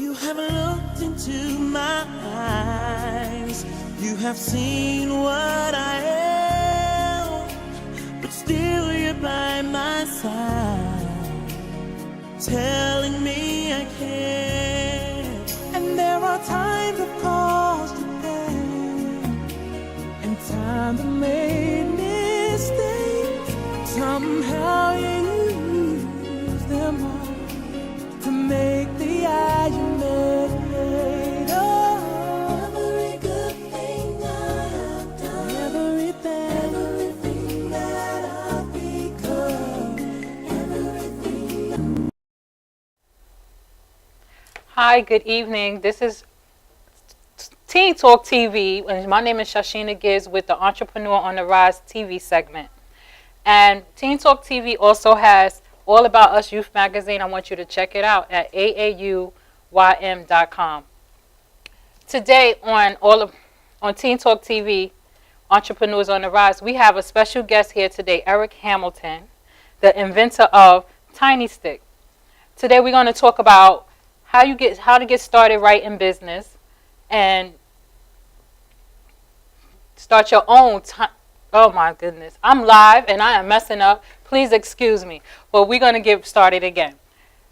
You have looked into my eyes. You have seen what I am, but still you're by my side, telling me I can't. And there are times of cause to thank, and times I made mistakes. Somehow you use them all to make the eye you made. Oh, every good thing I have done, everything that I've become, everything. Hi, good evening. This is Teen Talk TV, and my name is Shachena Gibbs with the Entrepreneur on the Rise TV segment. And Teen Talk TV also has All About Us Youth Magazine. I want you to check it out at AAUYM.com. Today on Teen Talk TV, Entrepreneurs on the Rise, we have a special guest here today, Eric Hamilton, the inventor of Tiny Stick. Today we're going to talk about how to get started right in business and start your own oh my goodness, I'm live and I am messing up. Please excuse me. But we're going to get started again.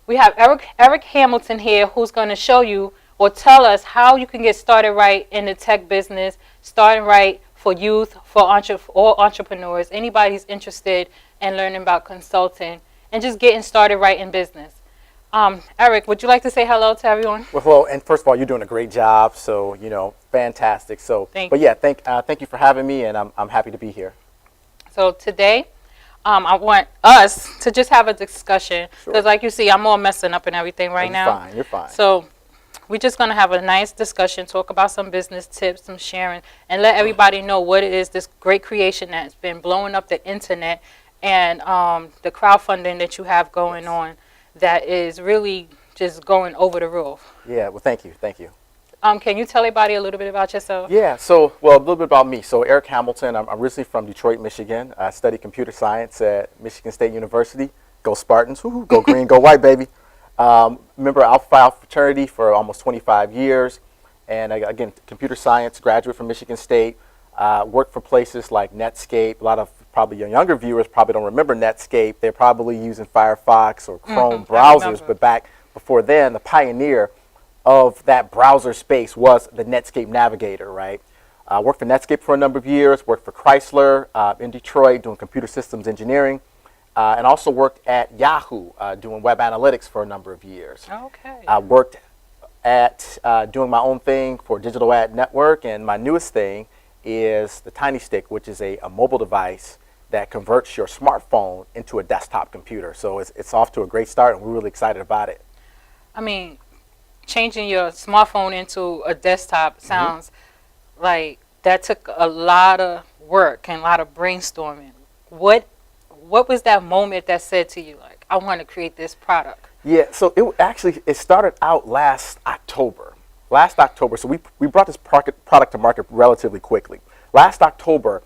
We have Eric Hamilton here, who's going to show you or tell us how you can get started right in the tech business, starting right for youth, for all entrepreneurs, anybody who's interested in learning about consulting and just getting started right in business. Eric, would you like to say hello to everyone? Well, hello, and first of all, you're doing a great job, so, fantastic. So, thank you for having me, and I'm happy to be here. So today, I want us to just have a discussion, because like you see, I'm all messing up and everything right now. You're fine. So we're just going to have a nice discussion, talk about some business tips, some sharing, and let everybody know what it is, this great creation that's been blowing up the internet, and the crowdfunding that you have going on that is really just going over the roof. Yeah, well, thank you. Can you tell everybody a little bit about yourself? Yeah, so, a little bit about me. So, Eric Hamilton, I'm originally from Detroit, Michigan. I studied computer science at Michigan State University. Go Spartans, woo-hoo, go green, go white, baby. Member of Alpha Phi fraternity for almost 25 years. And again, computer science, graduate from Michigan State. Worked for places like Netscape. A lot of probably your younger viewers probably don't remember Netscape. They're probably using Firefox or Chrome browsers, but back before then, the pioneer of that browser space was the Netscape Navigator, right? Worked for Netscape for a number of years, worked for Chrysler in Detroit doing computer systems engineering, and also worked at Yahoo doing web analytics for a number of years. Okay. I worked at doing my own thing for Digital Ad Network, and my newest thing is the Tiny Stick, which is a mobile device that converts your smartphone into a desktop computer. So it's off to a great start, and we're really excited about it. I mean, changing your smartphone into a desktop sounds like that took a lot of work and a lot of brainstorming. What was that moment that said to you, like, I want to create this product? Yeah, so it started out last October. So we brought this product to market relatively quickly. Last October,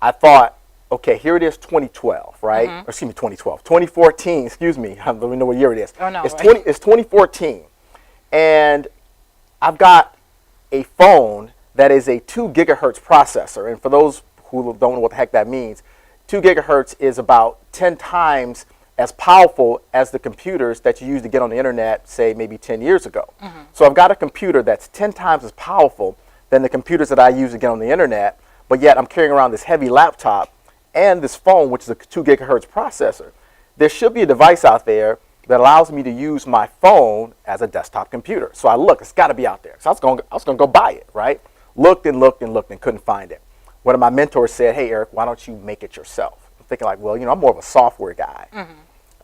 I thought, okay, here it is, 2012, right? Or excuse me, 2014, excuse me. I don't even know what year it is. Oh, no, it's 2014. And I've got a phone that is a 2 gigahertz processor. And for those who don't know what the heck that means, 2 gigahertz is about 10 times as powerful as the computers that you used to get on the internet, say maybe 10 years ago. So I've got a computer that's 10 times as powerful than the computers that I use to get on the internet, but yet I'm carrying around this heavy laptop and this phone, which is a 2 gigahertz processor. There should be a device out there that allows me to use my phone as a desktop computer. So it's got to be out there. So I was going to go buy it, right? Looked and couldn't find it. One of my mentors said, hey, Eric, why don't you make it yourself? I'm thinking like, well, I'm more of a software guy.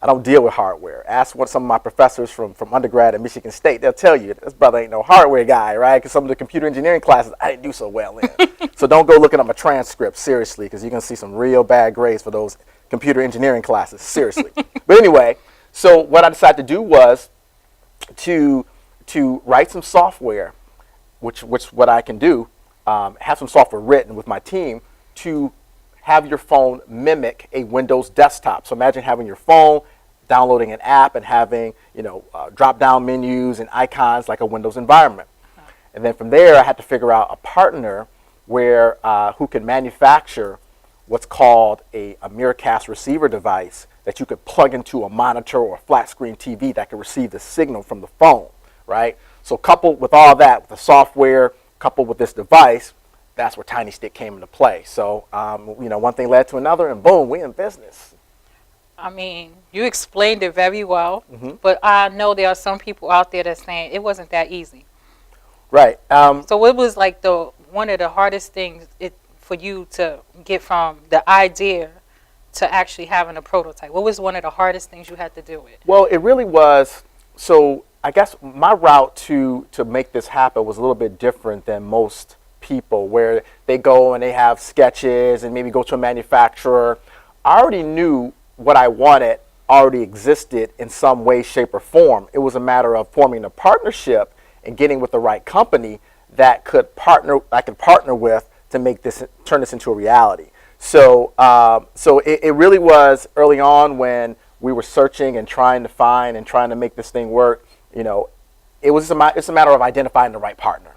I don't deal with hardware. Ask some of my professors from undergrad at Michigan State. They'll tell you, this brother ain't no hardware guy, right? Because some of the computer engineering classes, I didn't do so well in. So don't go looking at my transcripts, seriously, because you're going to see some real bad grades for those computer engineering classes, seriously. But anyway, so what I decided to do was to write some software, which what I can do, have some software written with my team to have your phone mimic a Windows desktop. So imagine having your phone downloading an app and having, drop-down menus and icons like a Windows environment. And then from there, I had to figure out a partner where who could manufacture what's called a Miracast receiver device that you could plug into a monitor or a flat screen TV that could receive the signal from the phone, right? So coupled with all that, with the software, coupled with this device, that's where Tiny Stick came into play. So, one thing led to another, and boom, we're in business. I mean, you explained it very well, but I know there are some people out there that's saying it wasn't that easy. Right. So what was like one of the hardest things for you to get from the idea to actually having a prototype? What was one of the hardest things you had to do with? Well, it really was. So I guess my route to make this happen was a little bit different than most people, where they go and they have sketches and maybe go to a manufacturer. I already knew what I wanted already existed in some way, shape, or form. It was a matter of forming a partnership and getting with the right company that I could partner with to turn this into a reality. So it really was early on when we were searching and trying to find and trying to make this thing work. It's a matter of identifying the right partner.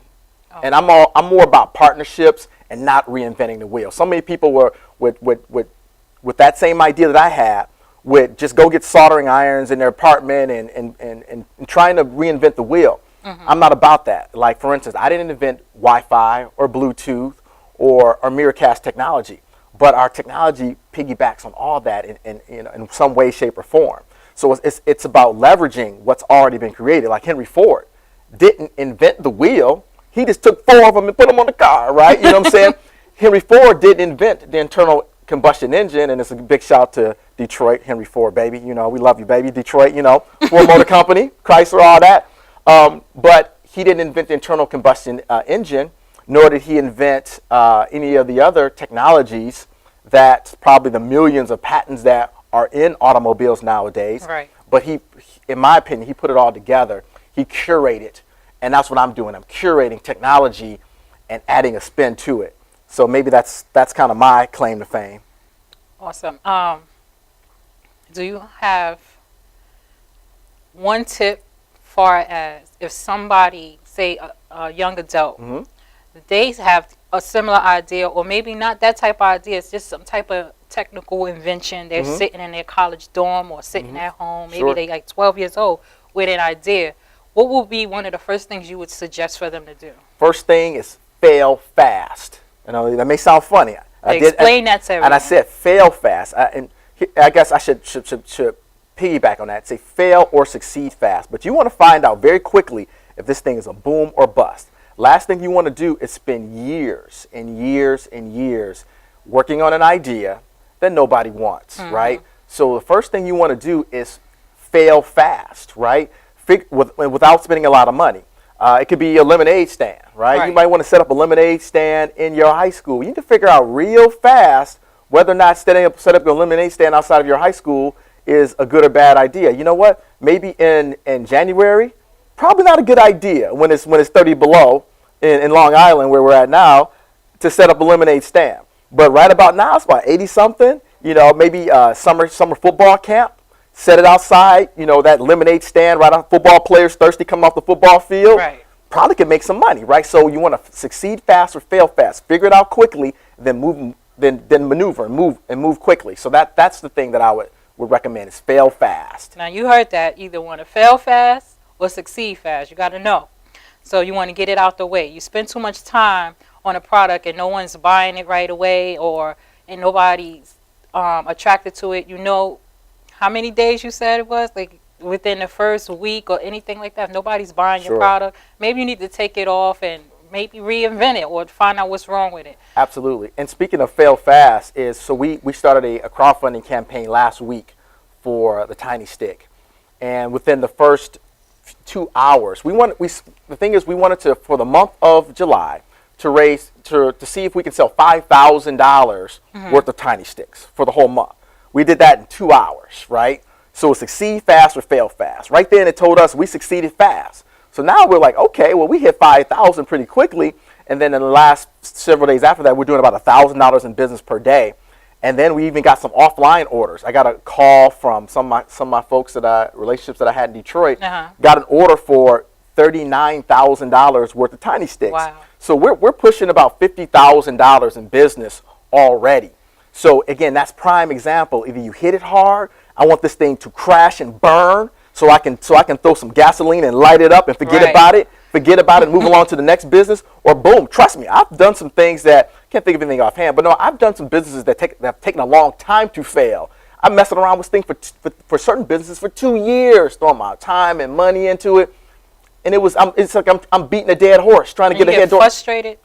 Oh. And I'm more about partnerships and not reinventing the wheel. So many people were with that same idea that I had, would just go get soldering irons in their apartment and trying to reinvent the wheel. I'm not about that. Like, for instance, I didn't invent Wi-Fi or Bluetooth or Miracast technology, but our technology piggybacks on all that in some way, shape, or form. So it's about leveraging what's already been created. Like Henry Ford didn't invent the wheel. He just took 4 of them and put them on the car, right? You know what I'm saying? Henry Ford didn't invent the internal combustion engine, and it's a big shout to Detroit, Henry Ford, baby. We love you, baby. Detroit, Ford Motor Company, Chrysler, all that. But he didn't invent the internal combustion engine, nor did he invent any of the other technologies that probably the millions of patents that are in automobiles nowadays. Right. But he, in my opinion, he put it all together. He curated, and that's what I'm doing. I'm curating technology and adding a spin to it. So maybe that's kind of my claim to fame. Awesome. Do you have one tip far as if somebody, say a young adult, they have a similar idea, or maybe not that type of idea, it's just some type of technical invention, they're sitting in their college dorm or sitting at home, maybe they like 12 years old with an idea, what would be one of the first things you would suggest for them to do? First thing is fail fast. That may sound funny. Explain that to everyone. And I said fail fast. And I guess I should piggyback on that. Say fail or succeed fast. But you want to find out very quickly if this thing is a boom or bust. Last thing you want to do is spend years and years and years working on an idea that nobody wants, right? So the first thing you want to do is fail fast, right? Without spending a lot of money. It could be a lemonade stand, right? You might want to set up a lemonade stand in your high school. You need to figure out real fast whether or not set up a lemonade stand outside of your high school is a good or bad idea. You know what? Maybe in January, probably not a good idea when it's 30 below in Long Island where we're at now to set up a lemonade stand. But right about now, it's about 80 something. Maybe summer football camp. Set it outside, that lemonade stand right on football players thirsty coming off the football field. Right. Probably could make some money, right? So you want to succeed fast or fail fast. Figure it out quickly, then maneuver and move quickly. So that's the thing that I would recommend is fail fast. Now you heard that. Either want to fail fast or succeed fast. You got to know. So you want to get it out the way. You spend too much time on a product and no one's buying it right away, and nobody's attracted to it. How many days you said it was? Like within the first week or anything like that? If nobody's buying your product, maybe you need to take it off and maybe reinvent it or find out what's wrong with it. Absolutely. And speaking of fail fast, we started a crowdfunding campaign last week for the Tiny Stick. And within the first 2 hours, the thing is we wanted to, for the month of July, to raise, to see if we can sell $5,000 worth of Tiny Sticks for the whole month. We did that in 2 hours, right? So succeed fast or fail fast. Right then it told us we succeeded fast. So now we're like, okay, well, we hit 5,000 pretty quickly. And then in the last several days after that, we're doing about $1,000 in business per day. And then we even got some offline orders. I got a call from some of my folks relationships that I had in Detroit. Got an order for $39,000 worth of Tiny Sticks. Wow. So we're pushing about $50,000 in business already. So again, that's prime example. Either you hit it hard, I want this thing to crash and burn, so I can throw some gasoline and light it up and forget about it, and move along to the next business, or boom. Trust me, I've done some things that, can't think of anything offhand, but no, I've done some businesses that have taken a long time to fail. I'm messing around with things for certain businesses for 2 years, throwing my time and money into it, and it's like I'm beating a dead horse trying to get ahead. Frustrated?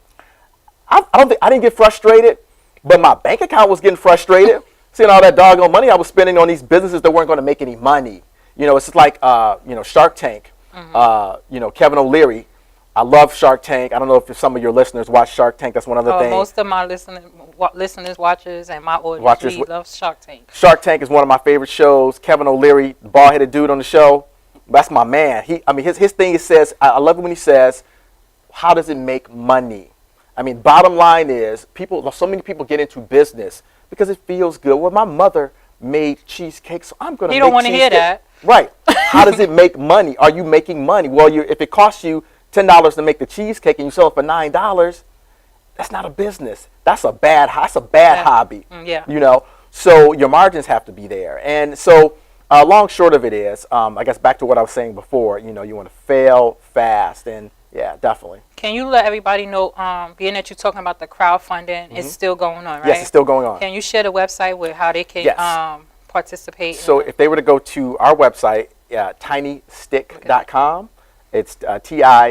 I didn't get frustrated, but my bank account was getting frustrated. Seeing all that doggone money I was spending on these businesses that weren't going to make any money. You know, it's just like Shark Tank. Kevin O'Leary. I love Shark Tank. I don't know if some of your listeners watch Shark Tank. That's one other thing. Most of my listeners, watchers, and my audience love Shark Tank. Shark Tank is one of my favorite shows. Kevin O'Leary, the bald-headed dude on the show, that's my man. His thing says, I love it when he says, how does it make money? I mean, bottom line is, so many people get into business because it feels good. Well, my mother made cheesecake, so I'm going to make cheesecake. You don't want to hear that. Right. How does it make money? Are you making money? Well, if it costs you $10 to make the cheesecake and you sell it for $9, that's not a business. That's a bad hobby. Yeah. You know, so your margins have to be there. And so long short of it is, I guess back to what I was saying before, you want to fail fast, and yeah, definitely. Can you let everybody know, being that you're talking about the crowdfunding, it's still going on, right? Yes, it's still going on. Can you share the website with how they can participate? So if they were to go to our website, tinystick.com, it's TINYSTIC,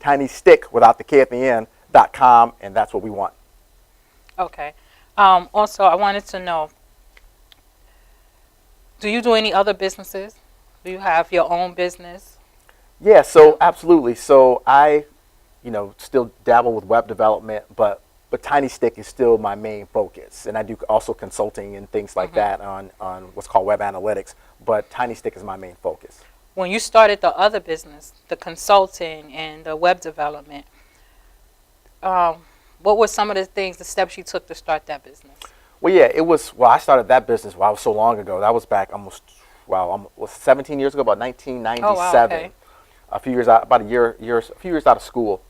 tinystick without the K at the end.com, and that's what we want. Okay. Also, I wanted to know, do you do any other businesses? Do you have your own business? Yeah, so absolutely. So I, still dabble with web development, but Tiny Stick is still my main focus. And I do also consulting and things like that on what's called web analytics, but Tiny Stick is my main focus. When you started the other business, the consulting and the web development, what were some of the steps you took to start that business? Well, yeah, I started that business, it was so long ago. That was back almost 17 years ago, about 1997. Oh, wow, okay. A few years out of school.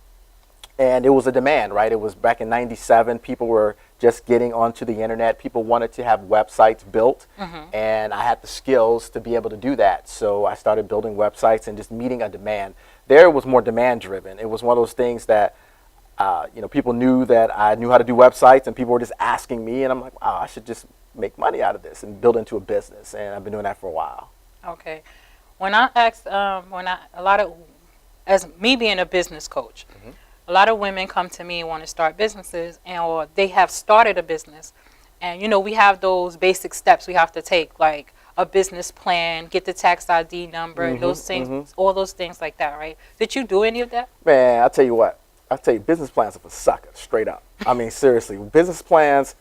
And it was a demand, right? It was back in 97. People were just getting onto the internet. People wanted to have websites built, and I had the skills to be able to do that. So I started building websites and just meeting a demand. There was more demand driven. It was one of those things that, people knew that I knew how to do websites, and people were just asking me, and I'm like, wow, I should just make money out of this and build into a business. And I've been doing that for a while. Okay. When I asked, as me being a business coach, a lot of women come to me and want to start businesses, or they have started a business. And, we have those basic steps we have to take, like a business plan, get the tax ID number, those things, all those things like that, right? Did you do any of that? Man, I'll tell you what. Business plans are for suckers, straight up. I mean, seriously, business plans.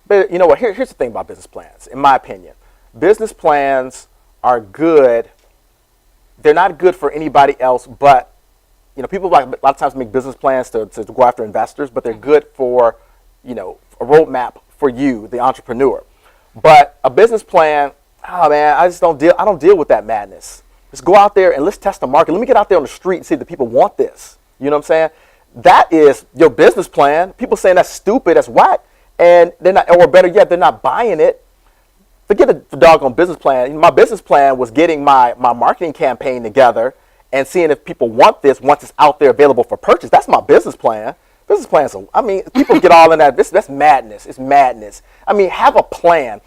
But you know what? Here's the thing about business plans, in my opinion. Business plans are good. They're not good for anybody else, but people like a lot of times make business plans to go after investors, but they're good for, a roadmap for you, the entrepreneur. But a business plan, oh man, I don't deal with that madness. Let's go out there and let's test the market. Let me get out there on the street and see if the people want this. You know what I'm saying? That is your business plan. People saying that's stupid, that's whack, and they're not, or better yet, they're not buying it. Forget the doggone business plan. My business plan was getting my marketing campaign together and seeing if people want this once it's out there available for purchase. That's my business plan. Business plans, people get all in that. That's madness. It's madness. Have a plan.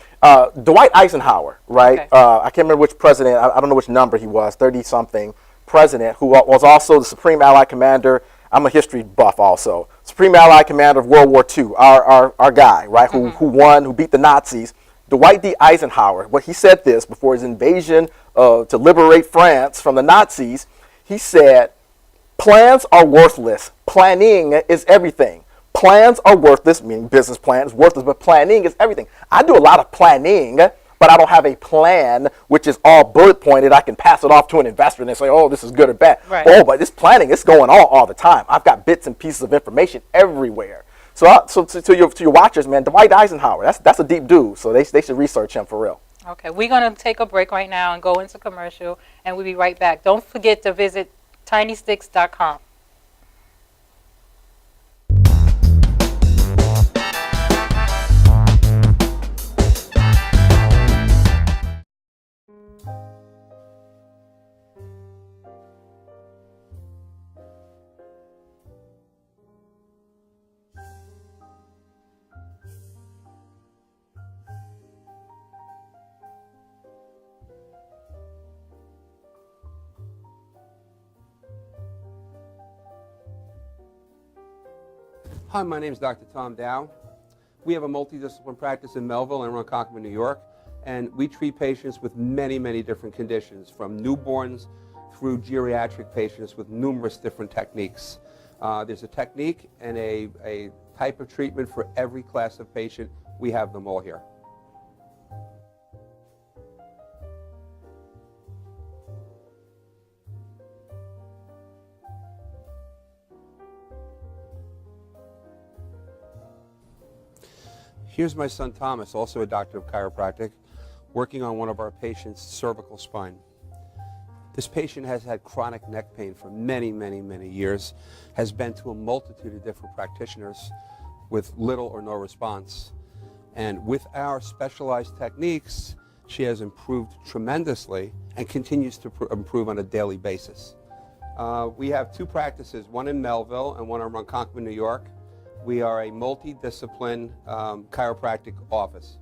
Dwight Eisenhower, right? Okay. I can't remember which president. I don't know which number he was, 30-something president, who was also the Supreme Allied Commander. I'm a history buff also. Supreme Allied Commander of World War II, our guy, right, who beat the Nazis. Dwight D. Eisenhower, he said this before his invasion to liberate France from the Nazis. He said, plans are worthless. Planning is everything. Plans are worthless, meaning business plan is worthless, but planning is everything. I do a lot of planning, but I don't have a plan which is all bullet pointed. I can pass it off to an investor and they say, oh, this is good or bad. Right. Oh, but this planning, it's going on all the time. I've got bits and pieces of information everywhere. So to your watchers, man, Dwight Eisenhower, that's a deep dude. So they should research him for real. Okay, we're going to take a break right now and go into commercial, and we'll be right back. Don't forget to visit tinysticks.com. Hi, my name is Dr. Tom Dow. We have a multidisciplinary practice in Melville and Ronkonkoma, New York, and we treat patients with many, many different conditions, from newborns through geriatric patients with numerous different techniques. There's a technique and a type of treatment for every class of patient. We have them all here. Here's my son Thomas, also a doctor of chiropractic, working on one of our patients' cervical spine. This patient has had chronic neck pain for many, many, many years, has been to a multitude of different practitioners with little or no response. And with our specialized techniques, she has improved tremendously and continues to improve on a daily basis. We have two practices, one in Melville and one in Ronkonkoma, New York. We are a multidiscipline chiropractic office.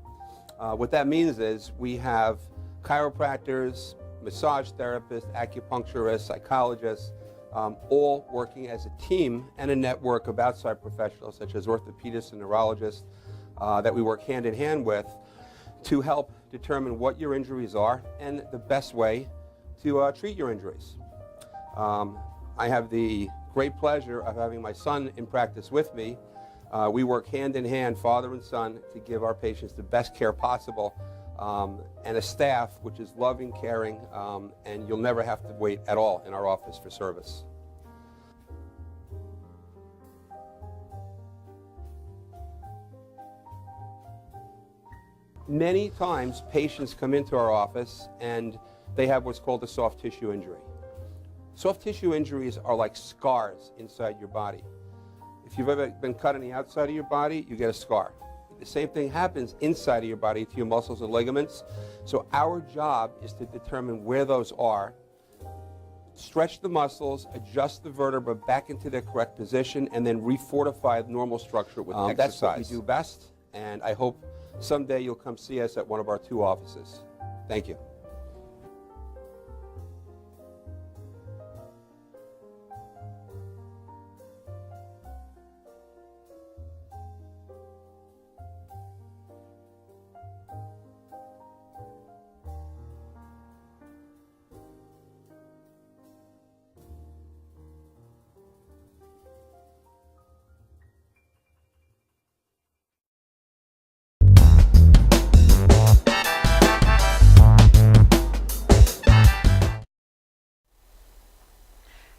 What that means is we have chiropractors, massage therapists, acupuncturists, psychologists, all working as a team and a network of outside professionals such as orthopedists and neurologists that we work hand in hand with to help determine what your injuries are and the best way to treat your injuries. I have the great pleasure of having my son in practice with me. We work hand in hand, father and son, to give our patients the best care possible, and a staff which is loving, caring, and you'll never have to wait at all in our office for service. Many times patients come into our office and they have what's called a soft tissue injury. Soft tissue injuries are like scars inside your body. If you've ever been cut on the outside of your body, you get a scar. The same thing happens inside of your body to your muscles and ligaments. So our job is to determine where those are, stretch the muscles, adjust the vertebra back into their correct position, and then refortify the normal structure with exercise. That's what we do best, and I hope someday you'll come see us at one of our two offices. Thank you.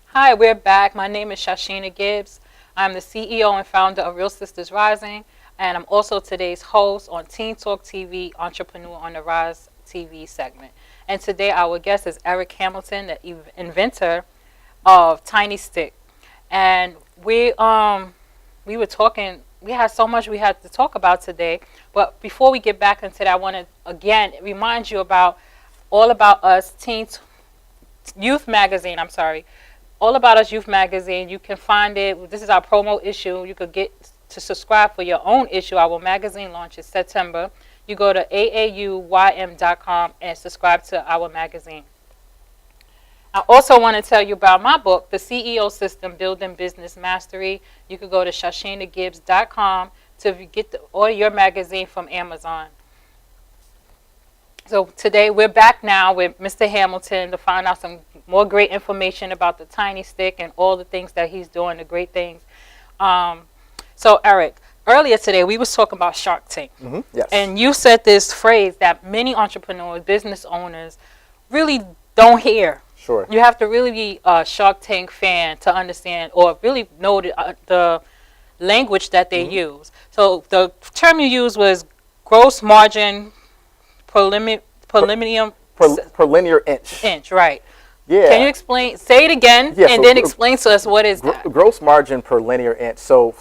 Hi, we're back. My name is Shachena Gibbs. I'm the CEO and founder of Real Sisters Rising, and I'm also today's host on Teen Talk TV, Entrepreneur on the Rise TV segment. And today our guest is Eric Hamilton, the inventor of Tiny Stick. And we were talking, we had so much we had to talk about today, but before we get back into that, I want to again remind you about All About Us Youth Magazine, All About Us Youth Magazine. You can find it. This is our promo issue. You could get to subscribe for your own issue. Our magazine launches September. You go to AAUYM.com and subscribe to our magazine. I also want to tell you about my book, The CEO System, Building Business Mastery. You could go to ShachenaGibbs.com to get order your magazine from Amazon. So today we're back now with Mr. Hamilton to find out some more great information about the Tiny Stick and all the things that he's doing, the great things. So Eric, earlier today we was talking about Shark Tank. Mm-hmm. Yes. And you said this phrase that many entrepreneurs, business owners really don't hear. Sure. You have to really be a Shark Tank fan to understand or really know the language that they use. So the term you used was gross margin per linear inch. right? Yeah. Can you explain? Say it again, Yeah, and so then explain to us what is that. Gross margin per linear inch. So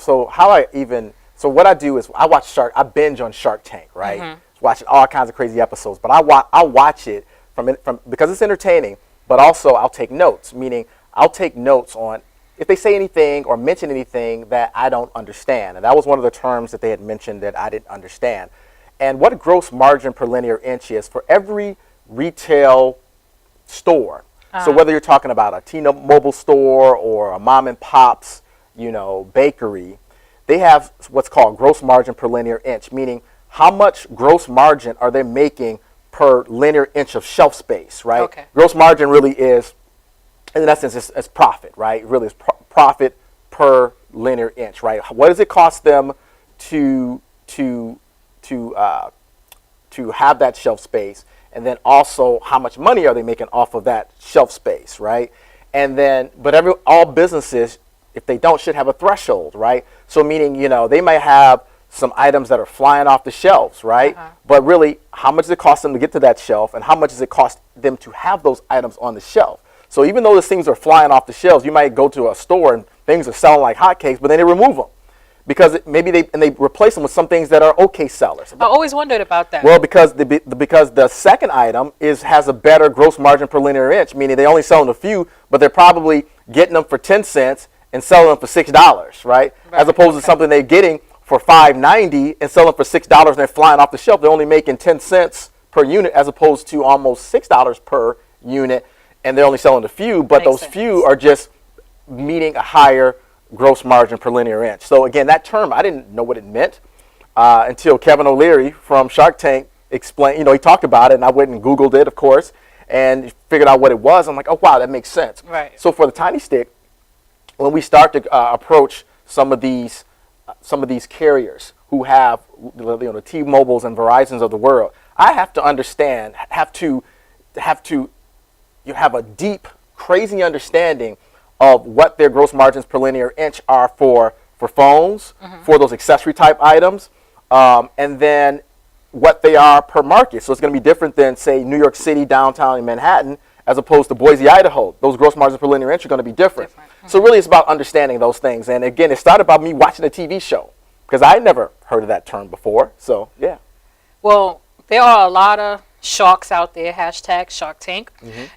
what I do is I binge on Shark Tank, right? Watching all kinds of crazy episodes, but I watch it from because it's entertaining, but also I'll take notes, meaning I'll take notes on if they say anything or mention anything that I don't understand. And that was one of the terms that they had mentioned that I didn't understand. And what gross margin per linear inch is for every retail store. So whether you're talking about a T-Mobile store or a mom and pop's, bakery, they have what's called gross margin per linear inch, meaning how much gross margin are they making per linear inch of shelf space, right? Okay. Gross margin really is, in essence, it's profit, right? Really, it's profit per linear inch, right? What does it cost them to have that shelf space? And then also, how much money are they making off of that shelf space, right? And then, but all businesses, if they don't, should have a threshold, right? So meaning, they might have some items that are flying off the shelves, right? But really, how much does it cost them to get to that shelf, and how much does it cost them to have those items on the shelf? So even though those things are flying off the shelves, you might go to a store and things are selling like hotcakes, but then they remove them. Because maybe they replace them with some things that are okay sellers. I always wondered about that. Well, because the second item has a better gross margin per linear inch, meaning they only selling a few, but they're probably getting them for 10 cents and selling them for $6, right? As opposed to something they're getting for $5.90 and selling for $6 and they're flying off the shelf. They're only making 10 cents per unit as opposed to almost $6 per unit, and they're only selling a few, but Makes those sense. few are just meeting a higher gross margin per linear inch. So again, that term, I didn't know what it meant until Kevin O'Leary from Shark Tank explained, he talked about it, and I went and Googled it, of course, and figured out what it was. I'm like, oh, wow, that makes sense. Right. So for the Tiny Stick, when we start to approach some of these carriers who have, the T-Mobiles and Verizons of the world, I have to understand, you have a deep, crazy understanding of what their gross margins per linear inch are for phones, for those accessory type items, and then what they are per market. So it's going to be different than, say, New York City, downtown, and Manhattan, as opposed to Boise, Idaho. Those gross margins per linear inch are going to be different. So really it's about understanding those things. And again, it started by me watching a TV show, because I had never heard of that term before. So, yeah. Well, there are a lot of sharks out there, hashtag Shark Tank,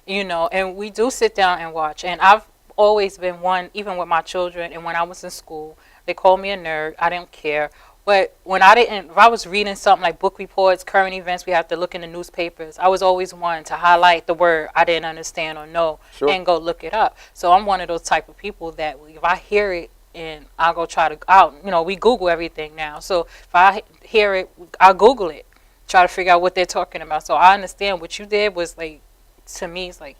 and we do sit down and watch. And I've always been one, even with my children, and when I was in school, they called me a nerd. I didn't care. But if I was reading something like book reports, current events, we have to look in the newspapers. I was always one to highlight the word I didn't understand or know and go look it up. So I'm one of those type of people that if I hear it, and I'll go we Google everything now. So if I hear it, I'll Google it, try to figure out what they're talking about. So I understand what you did was like, to me, it's like,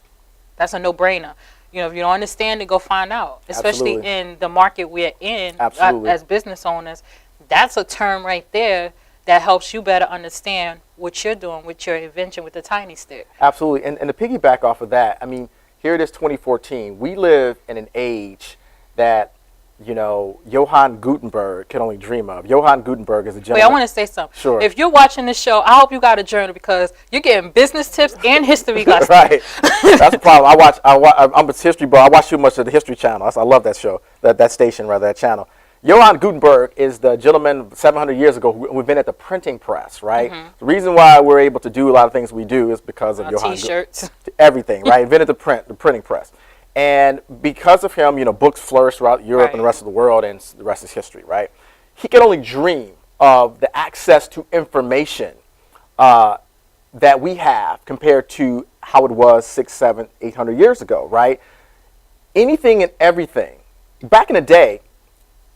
that's a no-brainer. If you don't understand it, go find out. Especially in the market we're in as business owners. That's a term right there that helps you better understand what you're doing with your invention with the Tiny Stick. Absolutely. And to piggyback off of that, I mean, here it is 2014. We live in an age that, Johann Gutenberg can only dream of. Johann Gutenberg is a gentleman. Wait, I want to say something. Sure. If you're watching this show, I hope you got a journal, because you're getting business tips and history lessons. Right. That's the problem. I'm a history bro. I watch too much of the History Channel. I love that show, that station, rather, that channel. Johann Gutenberg is the gentleman 700 years ago who invented the printing press, right? The reason why we're able to do a lot of things we do is because of Johann Gutenberg. T-shirts. Everything, right? Invented the printing press. And because of him, books flourished throughout Europe and the rest of the world, and the rest is history, right? He could only dream of the access to information that we have compared to how it was 600, 700, 800 years ago, right? Anything and everything. Back in the day,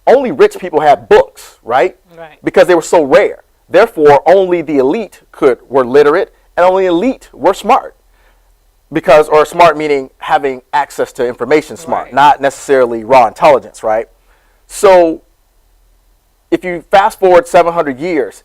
only rich people had books, right? Because they were so rare. Therefore, only the elite were literate, and only elite were smart. Or smart meaning having access to information smart, not necessarily raw intelligence, right? So if you fast forward 700 years,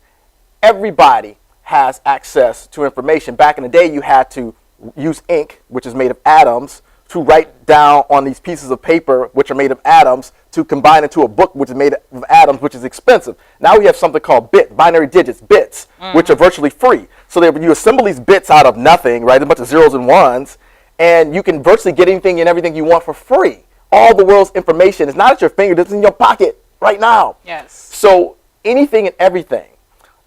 everybody has access to information. Back in the day, you had to use ink, which is made of atoms, to write down on these pieces of paper, which are made of atoms, to combine into a book, which is made of atoms, which is expensive. Now we have something called binary digits, bits, which are virtually free. So you assemble these bits out of nothing, right? A bunch of zeros and ones, and you can virtually get anything and everything you want for free. All the world's information is not at your fingertips, it's in your pocket right now. Yes. So anything and everything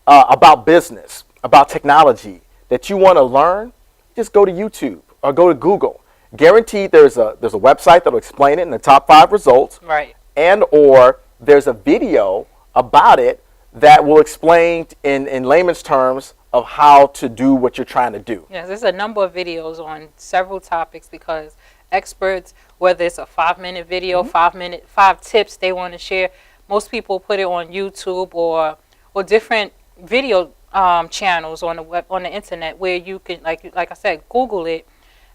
about business, about technology that you want to learn, just go to YouTube or go to Google. Guaranteed there's a website that'll explain it in the top 5 results. Right. And or there's a video about it that will explain in layman's terms of how to do what you're trying to do. Yes, there's a number of videos on several topics because experts, whether it's a 5-minute video, 5 tips they want to share, most people put it on YouTube or different video channels on the internet where you can, like I said, Google it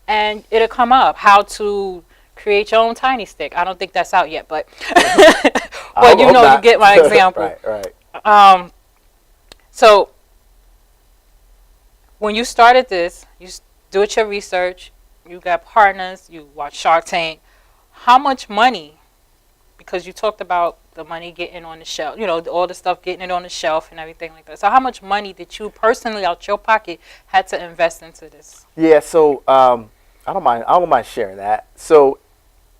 and it'll come up how to create your own tiny stick. I don't think that's out yet, but but you get my example. Right. So when you started this, you do your research, you got partners, you watch Shark Tank. How much money, because you talked about the money getting on the shelf, all the stuff getting it on the shelf and everything like that. So how much money did you personally out your pocket had to invest into this? Yeah, so I don't mind sharing that. So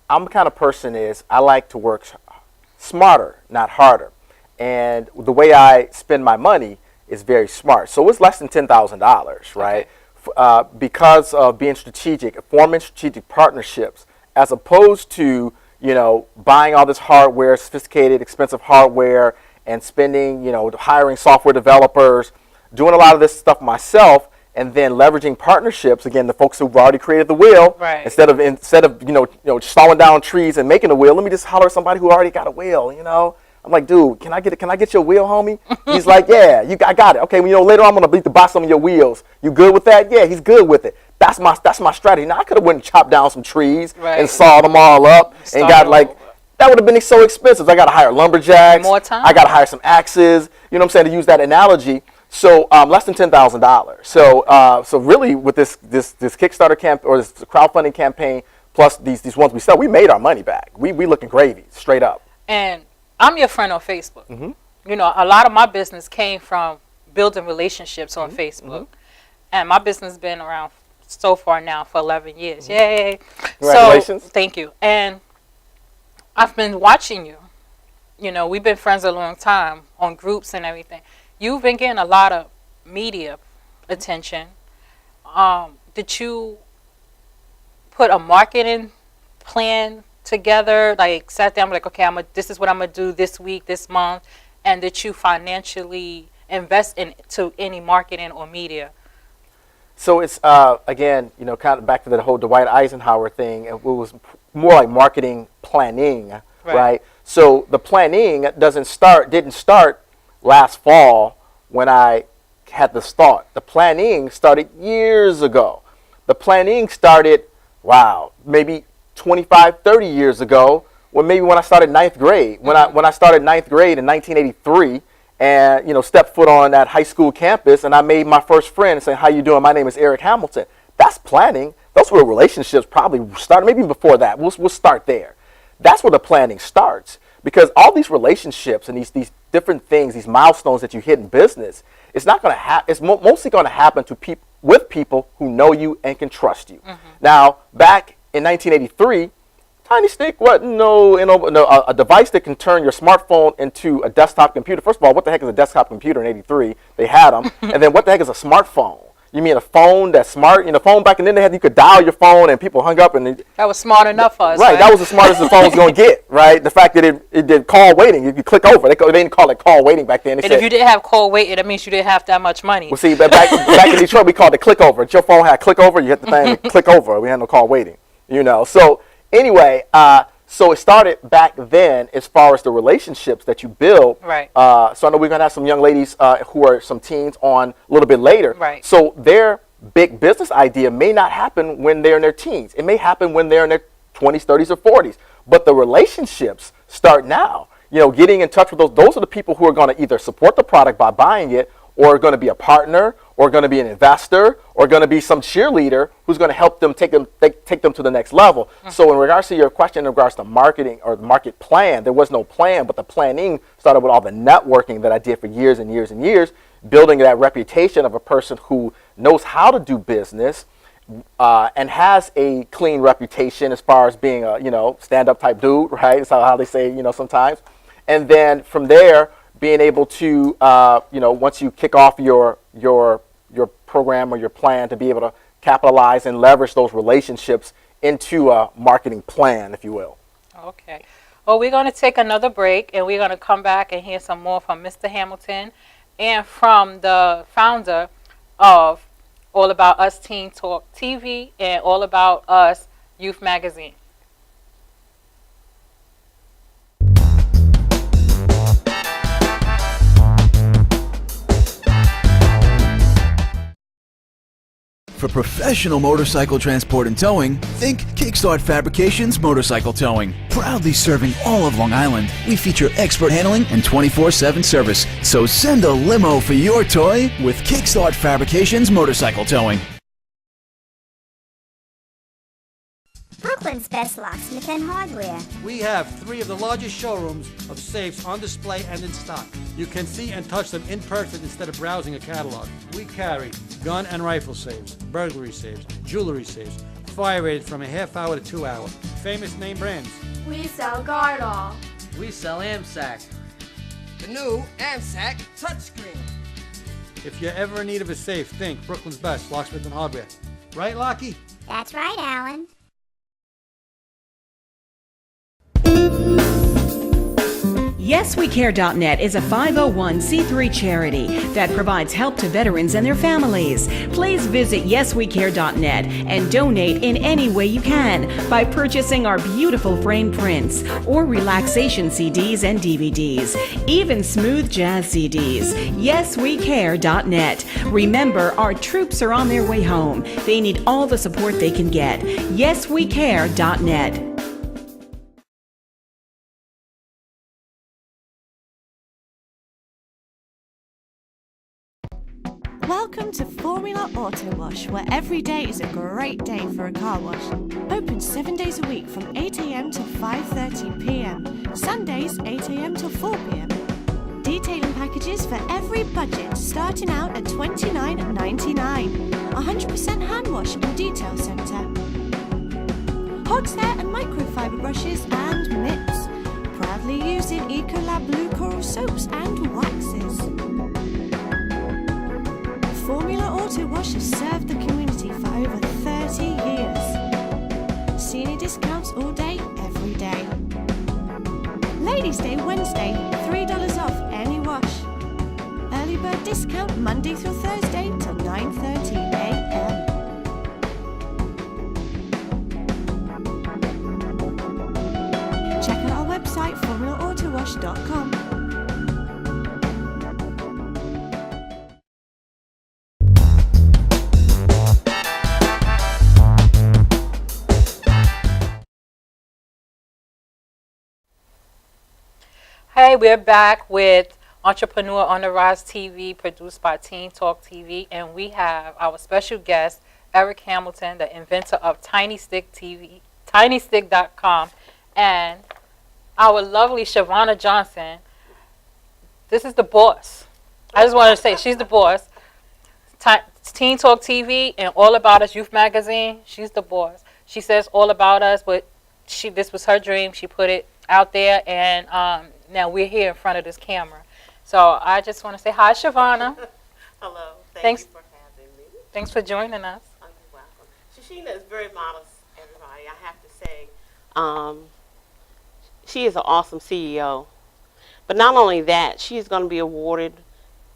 I'm the kind of person I like to work smarter, not harder. And the way I spend my money is very smart. So it's less than $10,000, right? Okay. Because of being strategic, forming strategic partnerships, as opposed to buying all this hardware, sophisticated, expensive hardware, and spending, hiring software developers, doing a lot of this stuff myself, and then leveraging partnerships. Again, the folks who've already created the wheel, right. instead of sawing down trees and making a wheel, let me just holler at somebody who already got a wheel. I'm like, dude, can I get your wheel, homie? He's like, yeah, I got it. Okay, later on I'm gonna beat the box some of your wheels. You good with that? Yeah, he's good with it. That's my strategy. Now I could have went and chopped down some trees and sawed them all up and got that would have been so expensive. I got to hire lumberjacks. More time. I got to hire some axes. You know what I'm saying, to use that analogy. So less than $10,000. So really with this Kickstarter camp or this crowdfunding campaign plus these ones we sell, we made our money back. We looking gravy straight up. And I'm your friend on Facebook. Mm-hmm. A lot of my business came from building relationships on Facebook. And my business has been around so far now for 11 years. Yay. Congratulations. So, thank you. And I've been watching you. We've been friends a long time on groups and everything. You've been getting a lot of media attention. Did you put a marketing plan together, like sat down, like, okay, this is what I'm gonna do this week, this month, and did you financially invest into any marketing or media? So it's again, kind of back to the whole Dwight Eisenhower thing. It was more like marketing planning, right? So the planning didn't start last fall when I had this thought. The planning started years ago. The planning started, maybe 25, 30 years ago, when I started 9th grade. When I started 9th grade in 1983, and stepped foot on that high school campus, and I made my first friend and said, "How you doing? My name is Eric Hamilton." That's planning. Those were relationships probably started, maybe before that. We'll start there. That's where the planning starts, because all these relationships and these different things, these milestones that you hit in business, it's not going to it's mostly going to happen with people who know you and can trust you. Now, back in 1983, Tiny Stick wasn't a device that can turn your smartphone into a desktop computer. First of all, what the heck is a desktop computer in '83? They had them. And then what the heck is a smartphone? You mean a phone that's smart? Phone back then you could dial your phone and people hung up and that was smart enough for us. Right, that was the smartest the phone was going to get. Right, the fact that it did call waiting. You could click over. They didn't call it call waiting back then. And if you didn't have call waiting, that means you didn't have that much money. Well, see, back in Detroit, we called it click over. If your phone had click over, you hit the thing and click over. We had no call waiting. So anyway, so it started back then as far as the relationships that you build. Right. So I know we're going to have some young ladies who are some teens on a little bit later. Right. So their big business idea may not happen when they're in their teens. It may happen when they're in their 20s, 30s, or 40s. But the relationships start now. Getting in touch with those are the people who are going to either support the product by buying it or going to be a partner, or going to be an investor, or going to be some cheerleader who's going to help them take them to the next level. So in regards to your question in regards to marketing or the market plan, there was no plan, but the planning started with all the networking that I did for years and years and years, building that reputation of a person who knows how to do business, and has a clean reputation as far as being a stand-up type dude, right? That's how they say sometimes. And then from there, being able to once you kick off your program or your plan, to be able to capitalize and leverage those relationships into a marketing plan, if you will. Okay. Well, we're going to take another break, and we're going to come back and hear some more from Mr. Hamilton and from the founder of All About Us Teen Talk TV and All About Us Youth Magazine. For professional motorcycle transport and towing, think Kickstart Fabrications Motorcycle Towing. Proudly serving all of Long Island, we feature expert handling and 24/7 service. So send a limo for your toy with Kickstart Fabrications Motorcycle Towing. Brooklyn's best locksmith and hardware. We have 3 of the largest showrooms of safes on display and in stock. You can see and touch them in person instead of browsing a catalog. We carry gun and rifle safes, burglary safes, jewelry safes, fire rated from a half hour to 2 hour. Famous name brands. We sell Gardol. We sell AMSAC. The new AMSAC touchscreen. If you're ever in need of a safe, think Brooklyn's best locksmith and hardware. Right, Lockie? That's right, Alan. YesWeCare.net is a 501c3 charity that provides help to veterans and their families. Please visit YesWeCare.net and donate in any way you can by purchasing our beautiful framed prints or relaxation CDs and DVDs, even smooth jazz CDs. YesWeCare.net. Remember, our troops are on their way home. They need all the support they can get. YesWeCare.net. Welcome to Formula Auto Wash, where every day is a great day for a car wash. Open 7 days a week from 8 a.m. to 5:30 p.m. Sundays 8 a.m. to 4 p.m. Detailing packages for every budget, starting out at $29.99. 100% hand wash and detail center. Horsehair and microfiber brushes and mitts. Proudly using Ecolab Blue Coral soaps and waxes. Formula Auto Wash has served the community for over 30 years. Senior discounts all day, every day. Ladies' Day Wednesday, $3 off any wash. Early bird discount Monday through Thursday till 9:30 a.m. Check out our website, formulaautowash.com. Hey, we're back with Entrepreneur on the Rise TV, produced by Teen Talk TV, and we have our special guest, Eric Hamilton, the inventor of Tiny Stick TV, TinyStick.com, and our lovely Shachena Johnson. This is the boss. I just wanted to say, she's the boss. Teen Talk TV and All About Us Youth Magazine, she's the boss. She says all about us, but this was her dream. She put it out there, and now we're here in front of this camera. So I just want to say hi, Shachena. Hello. Thanks you for having me. Thanks for joining us. Oh, you're welcome. Shachena is very modest, everybody. I have to say, she is an awesome CEO. But not only that, she is going to be awarded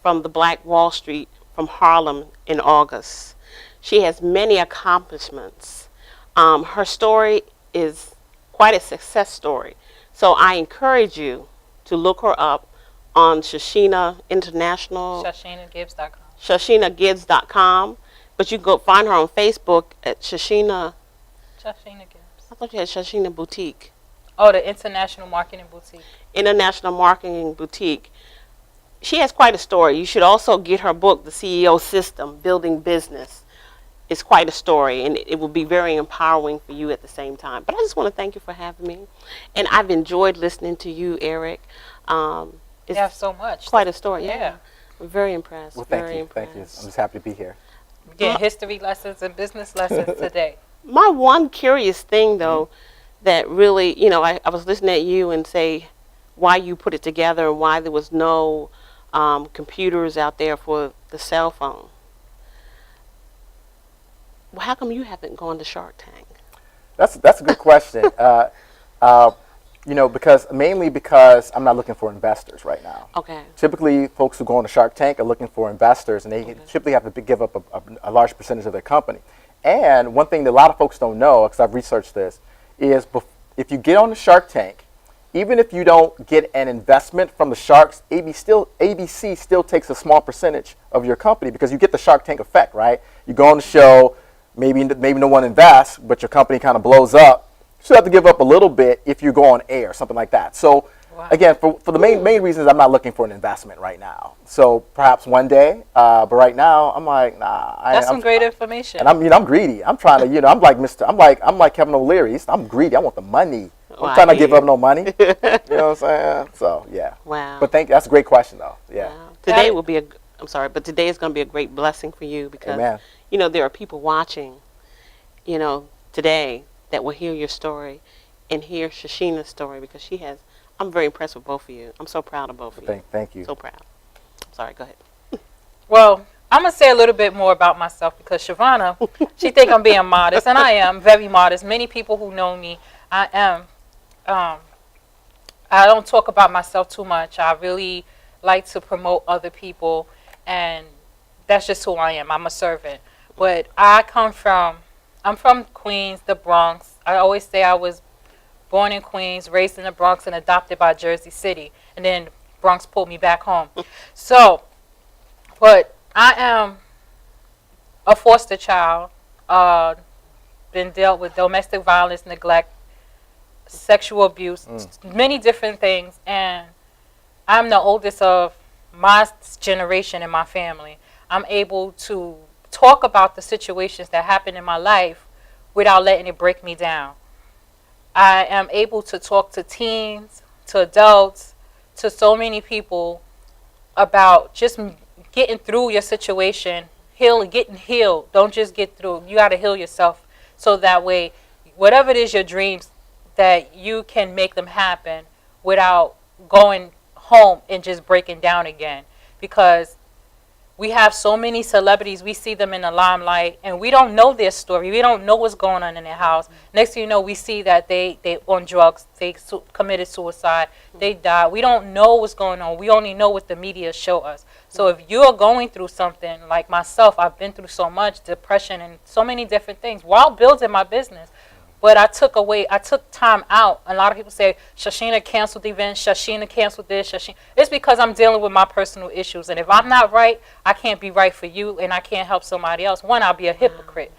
from the Black Wall Street from Harlem in August. She has many accomplishments. Her story is quite a success story. So I encourage you to look her up on Shachena International. ShachenaGibbs.com. ShachenaGibbs.com. But you can go find her on Facebook at Shachena. Shachena Gibbs. I thought you had Shachena Boutique. Oh, the International Marketing Boutique. International Marketing Boutique. she has quite a story. You should also get her book, The CEO System, Building Business. It's quite a story, and it will be very empowering for you at the same time. But I just want to thank you for having me. And I've enjoyed listening to you, Eric. You have so much. Quite a story, yeah. I'm very impressed. Well, thank very you. impressed. Thank you. I'm just happy to be here. We're getting history lessons and business lessons today. My one curious thing, though, that really, you know, I was listening at you and say why you put it together and why there was no computers out there for the cell phone. Well, how come you haven't gone to Shark Tank? That's a good question. You know, mainly because I'm not looking for investors right now. Okay. Typically, folks who go on the Shark Tank are looking for investors, and they typically have to give up a large percentage of their company. And one thing that a lot of folks don't know, because I've researched this, is if you get on the Shark Tank, even if you don't get an investment from the sharks, ABC still takes a small percentage of your company because you get the Shark Tank effect, right? You go on the show, maybe no one invests, but your company kind of blows up. You still have to give up a little bit if you go on air, something like that. So again, for the main reasons, I'm not looking for an investment right now. So perhaps one day, but right now, I'm like, nah. That's some great information. And I'm greedy. I'm trying to, I'm like Kevin O'Leary. I'm greedy. I want the money. I'm trying to give up no money. You know what I'm saying? So yeah. Wow. But that's a great question though. Yeah. Wow. Today will be today is going to be a great blessing for you because Amen. You know there are people watching, you know, today that will hear your story and hear Shachena's story because I'm very impressed with both of you. I'm so proud of both of you. Thank you. So proud. Sorry, go ahead. Well, I'm going to say a little bit more about myself because Shavana, she think I'm being modest, and I am very modest. Many people who know me, I am. I don't talk about myself too much. I really like to promote other people, and that's just who I am. I'm a servant. But I'm from Queens, the Bronx. I always say I was born in Queens, raised in the Bronx, and adopted by Jersey City. And then Bronx pulled me back home. So, but I am a foster child, been dealt with domestic violence, neglect, sexual abuse, many different things. And I'm the oldest of my generation in my family. I'm able to talk about the situations that happen in my life without letting it break me down. I am able to talk to teens, to adults, to so many people about just getting through your situation, getting healed. Don't just get through. You got to heal yourself so that way, whatever it is your dreams, that you can make them happen without going home and just breaking down again. Because we have so many celebrities, we see them in the limelight, and we don't know their story. We don't know what's going on in their house. Next thing you know, we see that they on drugs, they committed suicide, they died. We don't know what's going on. We only know what the media show us. So if you're going through something, like myself, I've been through so much, depression and so many different things while building my business. But I took time out. A lot of people say, Shachena canceled the event, Shachena canceled this, Shachena. It's because I'm dealing with my personal issues. And if I'm not right, I can't be right for you, and I can't help somebody else. One, I'll be a hypocrite.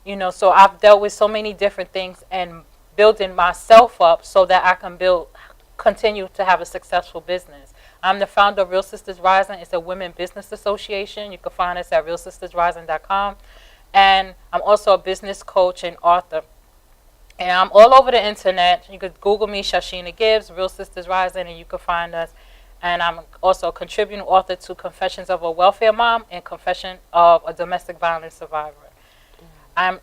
You know, so I've dealt with so many different things and building myself up so that I can continue to have a successful business. I'm the founder of Real Sisters Rising. It's a women business association. You can find us at realsistersrising.com. And I'm also a business coach and author. And I'm all over the internet. You could Google me, Shachena Gibbs, Real Sisters Rising, and you can find us. And I'm also a contributing author to Confessions of a Welfare Mom and Confession of a Domestic Violence Survivor. I'm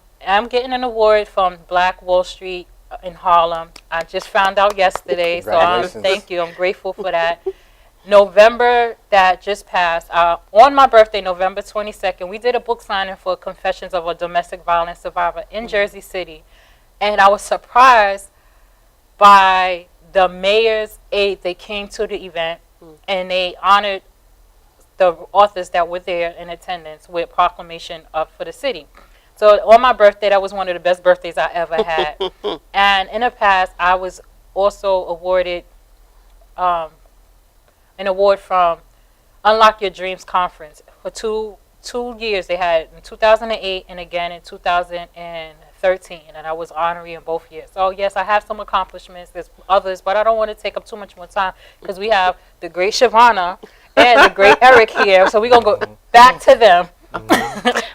getting an award from Black Wall Street in Harlem. I just found out yesterday, so thank you. I'm grateful for that. November that just passed, on my birthday, November 22nd, we did a book signing for Confessions of a Domestic Violence Survivor in Jersey City. And I was surprised by the mayor's aide. They came to the event and they honored the authors that were there in attendance with proclamation for the city. So on my birthday, that was one of the best birthdays I ever had. And in the past, I was also awarded an award from Unlock Your Dreams Conference. For two years, they had in 2008 and again in 2013, and I was honorary in both years. So yes, I have some accomplishments. There's others, but I don't want to take up too much more time because we have the great Shavana and the great Eric here. So we're going to go back to them.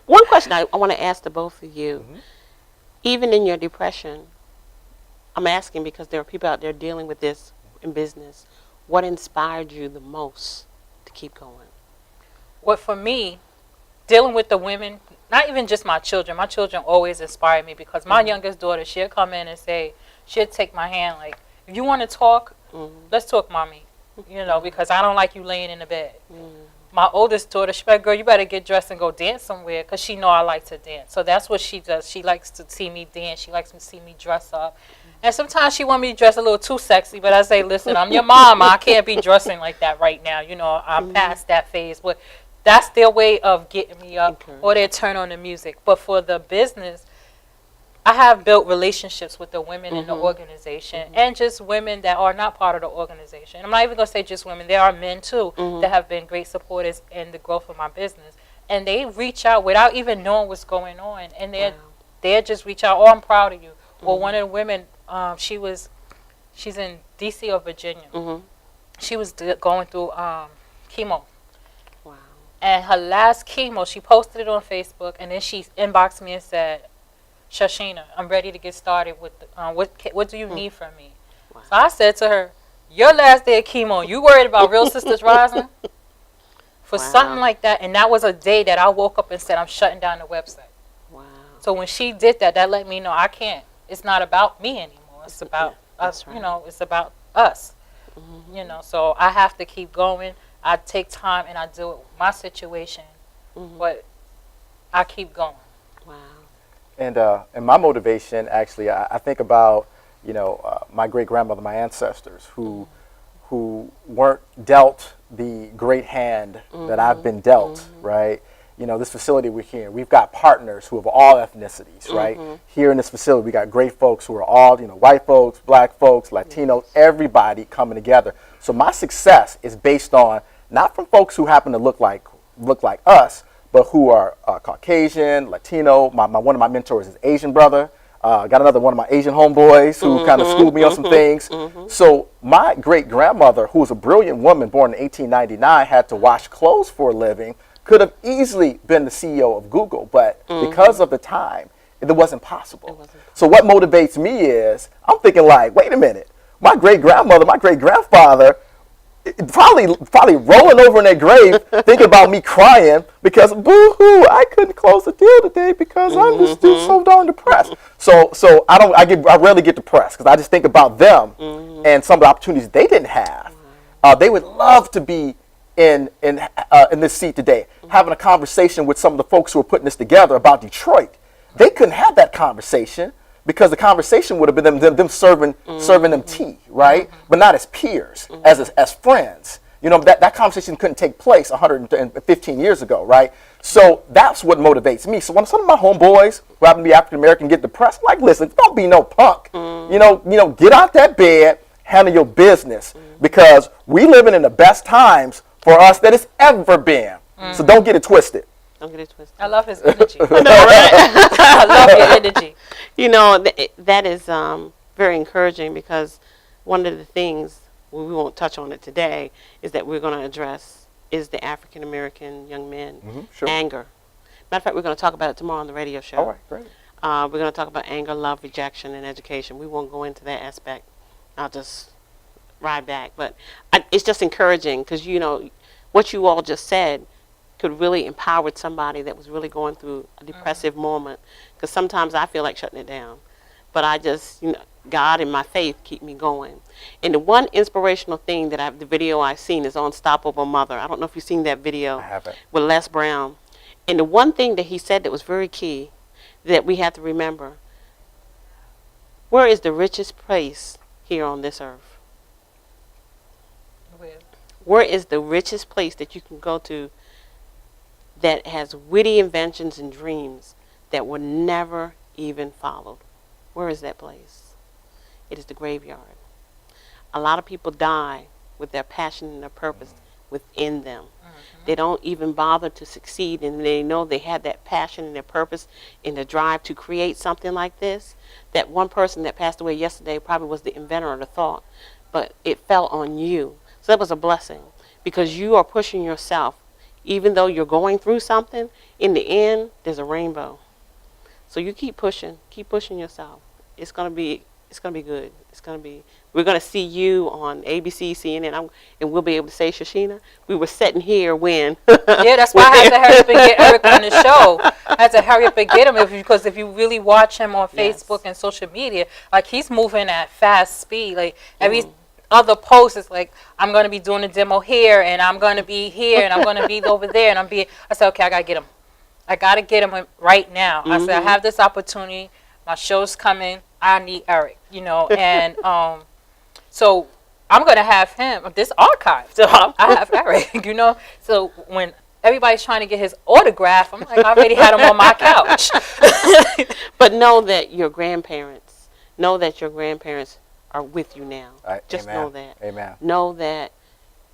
One question I want to ask the both of you. Even in your depression, I'm asking because there are people out there dealing with this in business. What inspired you the most to keep going? What for me, dealing with the women, not even just my children always inspire me because my youngest daughter, she'll come in and say, she'll take my hand like, if you want to talk, let's talk, mommy. You know, because I don't like you laying in the bed. My oldest daughter, she's like, girl, you better get dressed and go dance somewhere because she know I like to dance. So that's what she does. She likes to see me dance. She likes to see me dress up. And sometimes she want me to dress a little too sexy, but I say, listen, I'm your mama. I can't be dressing like that right now. You know, I'm past that phase. But that's their way of getting me up or they turn on the music. But for the business, I have built relationships with the women in the organization and just women that are not part of the organization. I'm not even going to say just women. There are men, too, that have been great supporters in the growth of my business. And they reach out without even knowing what's going on. And they just reach out, oh, I'm proud of you. Or one of the women, she's in D.C. or Virginia. She was going through chemo. Wow. And her last chemo, she posted it on Facebook, and then she inboxed me and said, Shachena, I'm ready to get started with what do you need from me? Wow. So I said to her, your last day of chemo, you worried about Real Sisters Rising? For something like that, and that was a day that I woke up and said, I'm shutting down the website. Wow. So when she did that, that let me know I can't. It's not about me anymore. It's about us, you know, it's about us. You know, so I have to keep going. I take time and I deal with my situation, but I keep going. Wow. And my motivation, actually, I think about, you know, my great-grandmother, my ancestors, who weren't dealt the great hand that I've been dealt, right? You know, this facility we're here, we've got partners who have all ethnicities, right? Here in this facility, we got great folks who are all, you know, white folks, black folks, Latinos, everybody coming together. So my success is based on not from folks who happen to look like us, but who are Caucasian, Latino. One of my mentors is Asian brother. Got another one of my Asian homeboys who kind of schooled me on some things. So my great-grandmother, who was a brilliant woman born in 1899, had to wash clothes for a living, could have easily been the CEO of Google, but because of the time, it wasn't possible. So what motivates me is, I'm thinking like, wait a minute, my great-grandmother, my great-grandfather, probably rolling over in their grave, thinking about me crying because boo-hoo, I couldn't close the deal today because I'm just so darn depressed. So I rarely get depressed because I just think about them and some of the opportunities they didn't have. They would love to be in this seat today, having a conversation with some of the folks who are putting this together about Detroit. They couldn't have that conversation because the conversation would have been them serving them tea, right? But not as peers, as friends. You know, that conversation couldn't take place 115 years ago, right? So that's what motivates me. So when some of my homeboys who happen to be African American get depressed, I'm like, listen, don't be no punk. You know, get out that bed, handle your business, because we living in the best times for us that it's ever been. So don't get it twisted. Don't get it twisted. I love his energy. I know, right? I love your energy. You know, that is very encouraging because one of the things, we won't touch on it today, is that we're going to address is the African American young men anger. Matter of fact, we're going to talk about it tomorrow on the radio show. All right, great. We're going to talk about anger, love, rejection, and education. We won't go into that aspect. I'll just ride back. But it's just encouraging because, you know, what you all just said could really empower somebody that was really going through a depressive moment. Because sometimes I feel like shutting it down. But I just, you know, God and my faith keep me going. And the one inspirational thing that the video I've seen is Unstoppable Mother. I don't know if you've seen that video. I haven't. With Les Brown. And the one thing that he said that was very key that we have to remember, where is the richest place here on this earth? Where is the richest place that you can go to that has witty inventions and dreams that were never even followed? Where is that place? It is the graveyard. A lot of people die with their passion and their purpose within them. They don't even bother to succeed, and they know they had that passion and their purpose and the drive to create something like this. That one person that passed away yesterday probably was the inventor of the thought, but it fell on you. So that was a blessing because you are pushing yourself. Even though you're going through something, in the end, there's a rainbow. So you keep pushing yourself. It's gonna be good. We're gonna see you on ABC, CNN, and we'll be able to say, Shachena, we were sitting here when. Yeah, that's why I had to hurry up and get Eric on the show. I had to hurry up and get him because if you really watch him on Facebook and social media, like he's moving at fast speed. Like every other post is like, I'm gonna be doing a demo here, and I'm gonna be here, and I'm gonna be over there, and I said, okay, I gotta get him. I gotta get him right now. I said, I have this opportunity. My show's coming. I need Eric, and so I'm going to have him, this archive. So I have Eric, So when everybody's trying to get his autograph, I'm like, I already had him on my couch. But know that your grandparents are with you now. Just know that. Amen. Know that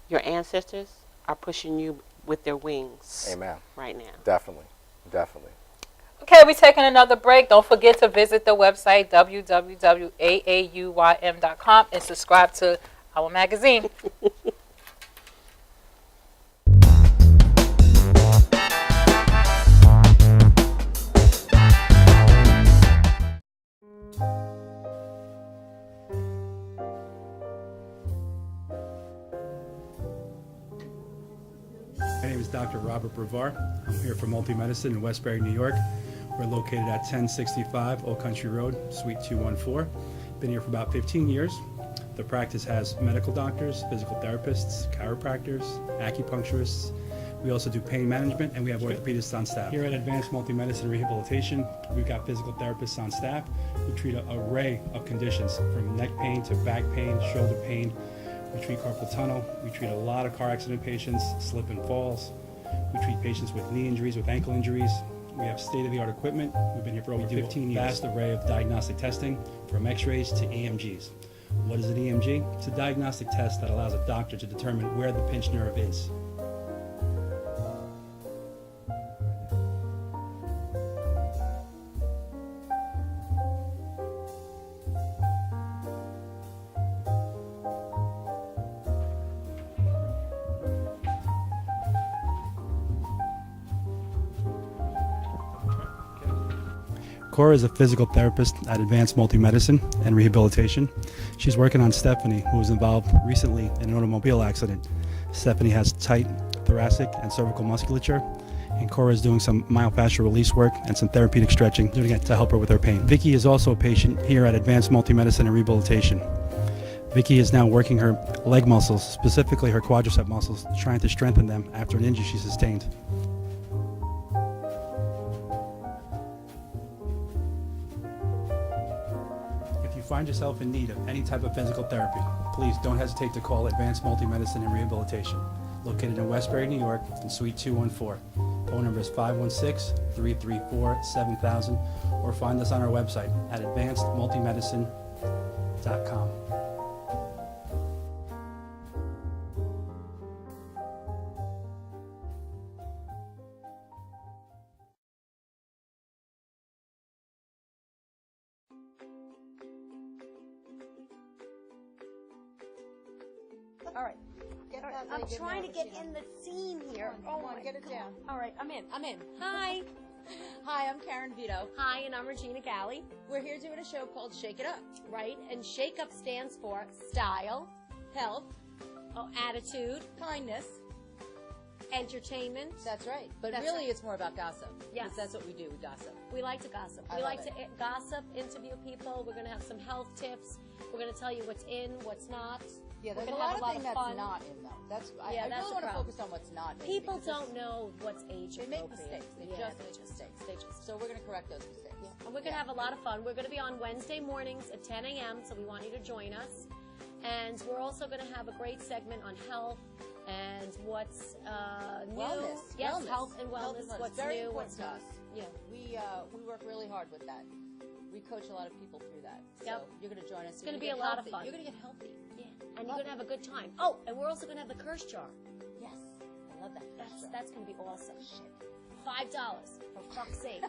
your ancestors are pushing you with their wings. Amen. Right now. Definitely. Okay, we're taking another break. Don't forget to visit the website, www.auym.com, and subscribe to our magazine. My name is Dr. Robert Brevard. I'm here for Multi-Medicine in Westbury, New York. We're located at 1065 Old Country Road, Suite 214. Been here for about 15 years. The practice has medical doctors, physical therapists, chiropractors, acupuncturists. We also do pain management, and we have orthopedists on staff. Here at Advanced Multi-Medicine Rehabilitation, we've got physical therapists on staff who treat an array of conditions, from neck pain to back pain, shoulder pain. We treat carpal tunnel. We treat a lot of car accident patients, slip and falls. We treat patients with knee injuries, with ankle injuries. We have state-of-the-art equipment. We've been here for over 15 years. A vast array of diagnostic testing, from x-rays to EMGs. What is an EMG? It's a diagnostic test that allows a doctor to determine where the pinched nerve is. Cora is a physical therapist at Advanced Multi-Medicine and Rehabilitation. She's working on Stephanie, who was involved recently in an automobile accident. Stephanie has tight thoracic and cervical musculature, and Cora is doing some myofascial release work and some therapeutic stretching, doing it to help her with her pain. Vicky is also a patient here at Advanced Multi-Medicine and Rehabilitation. Vicky is now working her leg muscles, specifically her quadricep muscles, trying to strengthen them after an injury she sustained. Find yourself in need of any type of physical therapy, please don't hesitate to call Advanced Multi-Medicine and Rehabilitation, located in Westbury, New York, in Suite 214. Phone number is 516-334-7000, or find us on our website at advancedmultimedicine.com. All right. I'm trying to get in the scene here. Oh, my get it down. All right, I'm in. Hi. Hi, I'm Karen Vito. Hi, and I'm Regina Galley. We're here doing a show called Shake It Up. Right, and Shake Up stands for style, Health, attitude, kindness. entertainment. That's right. But That's really, right. it's more about gossip. Yes. That's what we do. We gossip. We like to gossip. I We love like to gossip, interview people. We're going to have some health tips. We're going to tell you what's in, what's not. Yeah, We're there's a gonna have lot of things that's fun. not in though. That's I Yeah, that's really the want to problem. focus on what's not in. People because don't know what's age They make appropriate. mistakes. They Yeah, just make mistakes. They just. So we're going to correct those mistakes. And we're going to have a lot of fun. We're going to be on Wednesday mornings at 10 a.m., so we want you to join us. And we're also going to have a great segment on health and what's new. Wellness. Yes, Wellness. health and wellness. What's Very new, important what's to not. us. Yeah. We work really hard with that. We coach a lot of people through that. So Yep. you're going to join us. It's going to be a lot of fun. You're going to get healthy. Yeah. And you're going to have a good time. Oh, and we're also going to have the curse jar. Yes. I love that. That's going to be awesome. $5, for fuck's sake.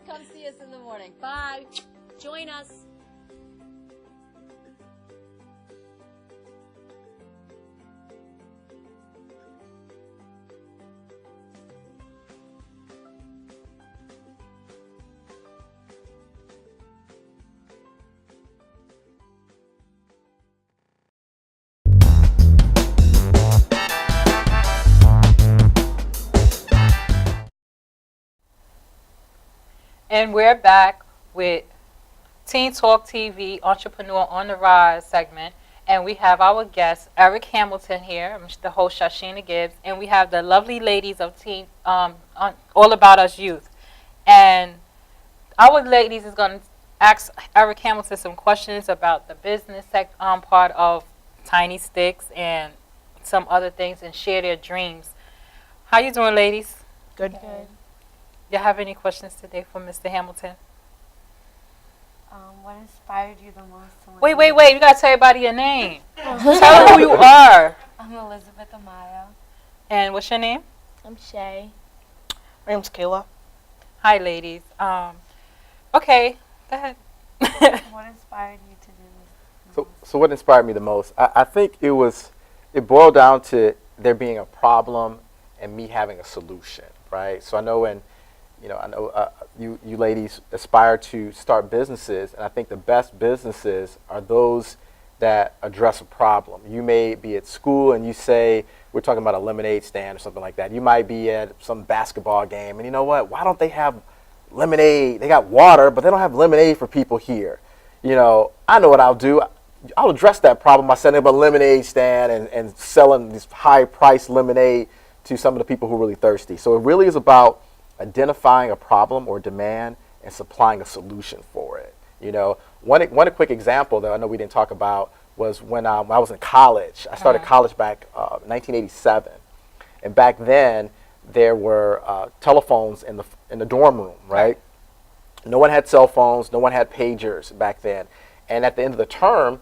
Come see us in the morning. Bye. Join us. And we're back with Teen Talk TV Entrepreneur on the Rise segment. And we have our guest, Eric Hamilton here, the host, Shachena Gibbs. And we have the lovely ladies of Teen All About Us Youth. And our ladies is going to ask Eric Hamilton some questions about the business part of Tiny Sticks and some other things and share their dreams. How you doing, ladies? Good. You have any questions today for Mr. Hamilton? What inspired you the most? To Wait. You got to tell everybody your name. Tell them who you are. I'm Elizabeth Amaya. And what's your name? I'm Shay. My name's Kayla. Hi, ladies. Okay, go ahead. What inspired you to do this? So what inspired me the most? I think it boiled down to there being a problem and me having a solution, right? So I know you ladies aspire to start businesses, and I think the best businesses are those that address a problem. You may be at school and you say, we're talking about a lemonade stand or something like that. You might be at some basketball game, and you know what? Why don't they have lemonade? They got water, but they don't have lemonade for people here. I know what I'll do. I'll address that problem by setting up a lemonade stand and selling this high-priced lemonade to some of the people who are really thirsty. So it really is about identifying a problem or demand and supplying a solution for it. One quick example that I know we didn't talk about was when I was in college. I started college back 1987, and back then there were telephones in the dorm room, right? No one had cell phones, no one had pagers back then. And at the end of the term,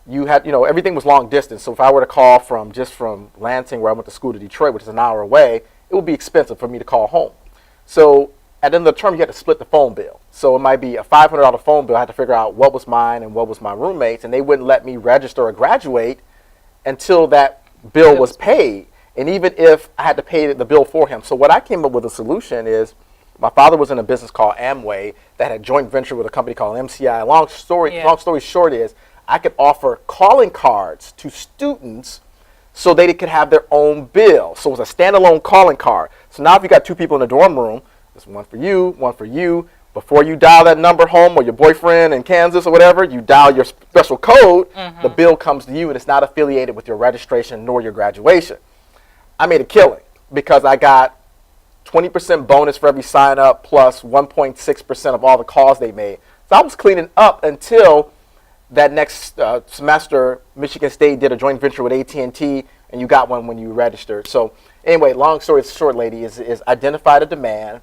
you had, everything was long distance. So if I were to call from Lansing, where I went to school, to Detroit, which is an hour away, it would be expensive for me to call home. So at the end of the term, you had to split the phone bill. So it might be a $500 phone bill. I had to figure out what was mine and what was my roommate's, and they wouldn't let me register or graduate until that bill was paid. And even if I had to pay the bill for him. So what I came up with a solution is, my father was in a business called Amway that had joint venture with a company called MCI. Long story short is, I could offer calling cards to students so they could have their own bill. So it was a standalone calling card. So now if you got two people in the dorm room, there's one for you, one for you. Before you dial that number home, or your boyfriend in Kansas or whatever, you dial your special code, the bill comes to you, and it's not affiliated with your registration nor your graduation. I made a killing because I got 20% bonus for every sign up plus 1.6% of all the calls they made. So I was cleaning up until that next semester. Michigan State did a joint venture with AT&T, and you got one when you registered. So anyway, long story short, lady, is identified a demand,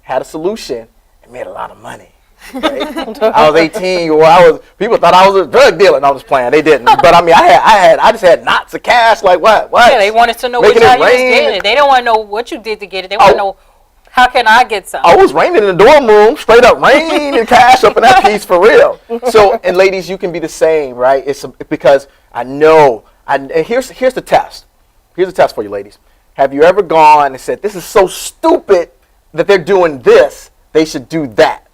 had a solution, and made a lot of money. Right? I was 18. People thought I was a drug dealer. And I was playing. They didn't. But I mean, I just had knots of cash. Like what? Yeah, they wanted to know what you was getting it. They don't want to know what you did to get it. They want to know, how can I get some? I was raining in the dorm room, straight up rain and cash up in that piece for real. So, and ladies, you can be the same, right? Because I know. And here's the test. Here's the test for you, ladies. Have you ever gone and said, "This is so stupid that they're doing this. They should do that.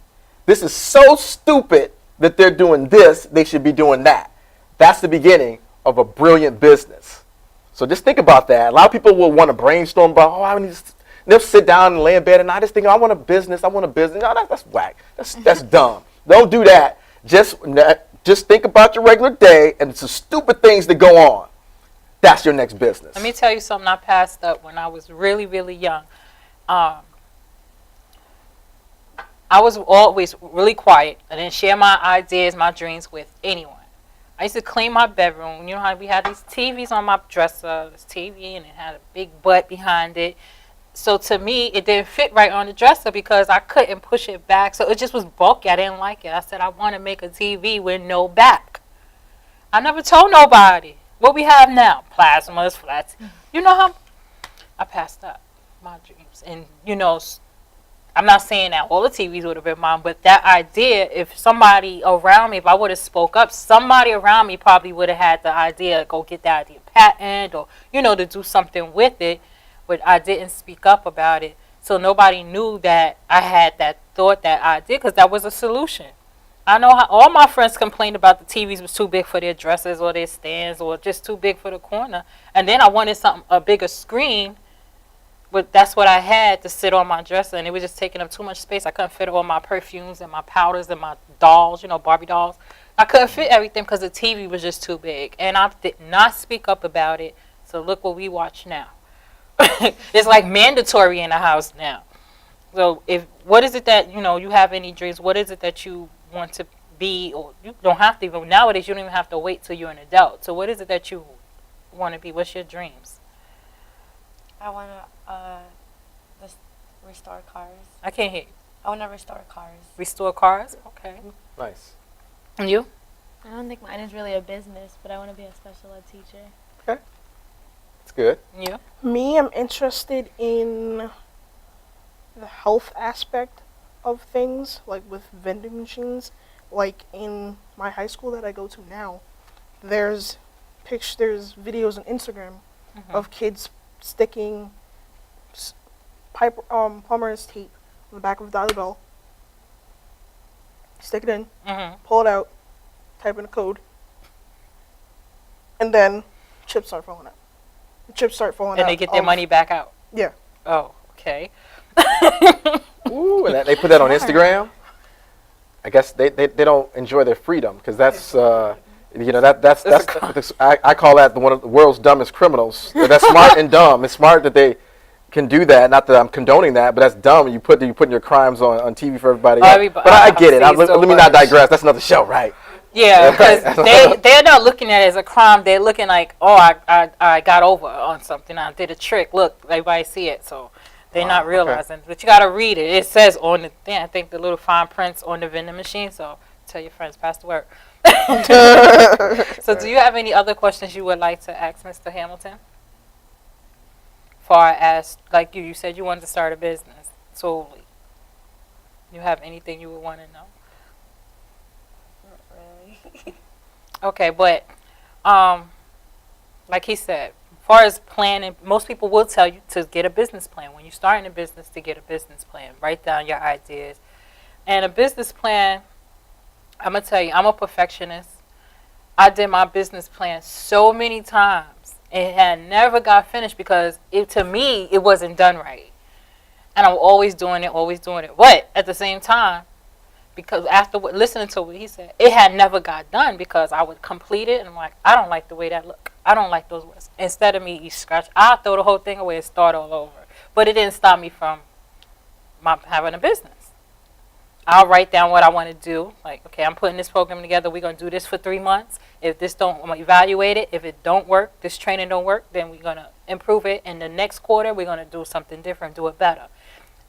This is so stupid that they're doing this. They should be doing that." That's the beginning of a brilliant business. So just think about that. A lot of people will want to brainstorm about, they'll sit down and lay in bed and I just think, I want a business. No, that's whack. That's dumb. Don't do that. Just think about your regular day and it's the stupid things that go on. That's your next business. Let me tell you something I passed up when I was really, really young. I was always really quiet. I didn't share my ideas, my dreams with anyone. I used to clean my bedroom. You know how we had these TVs on my dresser, this TV, and it had a big butt behind it. So to me, it didn't fit right on the dresser because I couldn't push it back. So it just was bulky. I didn't like it. I said, I want to make a TV with no back. I never told nobody. What we have now, plasmas, flats. You know how I passed up my dreams. And, I'm not saying that all the TVs would have been mine, but that idea, if somebody around me, if I would have spoke up, somebody around me probably would have had the idea, go get that idea patent or, to do something with it, but I didn't speak up about it. So nobody knew that I had that thought, that idea, because that was a solution. I know how all my friends complained about the TVs was too big for their dressers or their stands or just too big for the corner. And then I wanted a bigger screen but that's what I had to sit on my dresser, and it was just taking up too much space. I couldn't fit all my perfumes and my powders and my dolls, Barbie dolls. I couldn't fit everything because the TV was just too big, and I did not speak up about it. So look what we watch now. It's like mandatory in the house now. So what is it that, you have any dreams? What is it that you want to be? Or you don't have to even, nowadays you don't even have to wait till you're an adult. So what is it that you want to be? What's your dreams? I want to restore cars. I can't hear you. I want to restore cars. Restore cars? Okay. Nice. And you? I don't think mine is really a business, but I want to be a special ed teacher. Okay. That's good. Yeah. Me, I'm interested in the health aspect of things, like with vending machines. Like in my high school that I go to now, there's videos on Instagram of kids sticking plumber's tape on the back of a dollar bill, stick it in, pull it out, type in a code, and then chips start falling out. The chips start falling out. And they get their money back out? Yeah. Oh, okay. Ooh, and they put that on Instagram? I guess they don't enjoy their freedom, because that's I call that one of the world's dumbest criminals. That's smart and dumb. It's smart that they can do that. Not that I'm condoning that, but that's dumb. You're putting your crimes on TV for everybody. But I get it. Let me not digress. That's another show, right? Yeah, because they're not looking at it as a crime. They're looking like, oh, I got over on something. I did a trick. Look, everybody see it. So they're not realizing. Okay. But you got to read it. It says on the thing, I think the little fine prints on the vending machine. So tell your friends, pass the word. So do you have any other questions you would like to ask Mr. Hamilton? Far as, like you said you wanted to start a business solely. You have anything you would want to know? Not really. Okay, but like he said, as far as planning, most people will tell you to get a business plan. When you're starting a business, to get a business plan. Write down your ideas. And a business plan, I'm going to tell you, I'm a perfectionist. I did my business plan so many times. It had never got finished because, to me, it wasn't done right. And I'm always doing it. But at the same time, because after listening to what he said, it had never got done because I would complete it and I'm like, I don't like the way that look. I don't like those words. Instead of me scratch, I'll throw the whole thing away and start all over. But it didn't stop me from having a business. I'll write down what I want to do. Like, okay, I'm putting this program together. We're going to do this for 3 months. If this don't, I'm going to evaluate it. If it don't work, this training don't work, then we're going to improve it. In the next quarter, we're going to do something different, do it better.